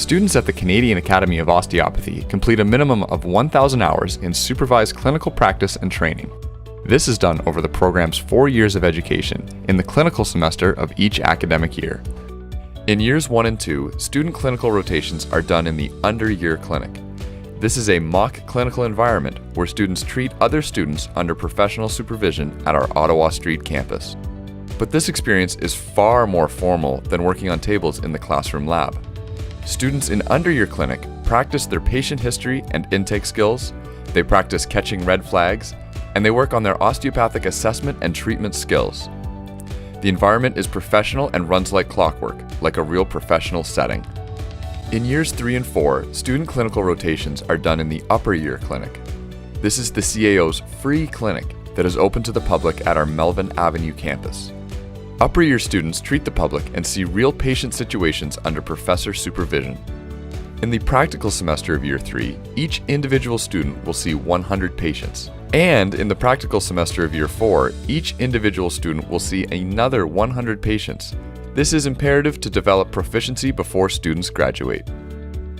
Students at the Canadian Academy of Osteopathy complete a minimum of 1,000 hours in supervised clinical practice and training. This is done over the program's 4 years of education in the clinical semester of each academic year. In years 1 and 2, student clinical rotations are done in the under-year clinic. This is a mock clinical environment where students treat other students under professional supervision at our Ottawa Street campus. But this experience is far more formal than working on tables in the classroom lab. Students in under-year clinic practice their patient history and intake skills, they practice catching red flags, and they work on their osteopathic assessment and treatment skills. The environment is professional and runs like clockwork, like a real professional setting. In years 3 and 4, student clinical rotations are done in the upper year clinic. This is the CAO's free clinic that is open to the public at our Melvin Avenue campus. Upper year students treat the public and see real patient situations under professor supervision. In the practical semester of year 3, each individual student will see 100 patients. And in the practical semester of year 4, each individual student will see another 100 patients. This is imperative to develop proficiency before students graduate.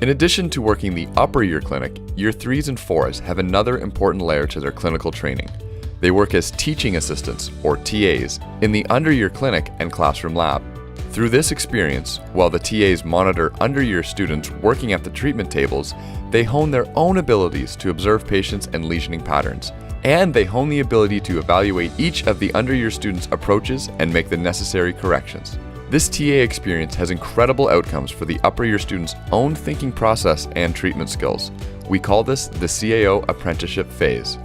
In addition to working the upper year clinic, year 3s and 4s have another important layer to their clinical training. They work as teaching assistants, or TAs, in the under-year clinic and classroom lab. Through this experience, while the TAs monitor under-year students working at the treatment tables, they hone their own abilities to observe patients and lesioning patterns, and they hone the ability to evaluate each of the under-year students' approaches and make the necessary corrections. This TA experience has incredible outcomes for the upper-year students' own thinking process and treatment skills. We call this the CAO apprenticeship phase.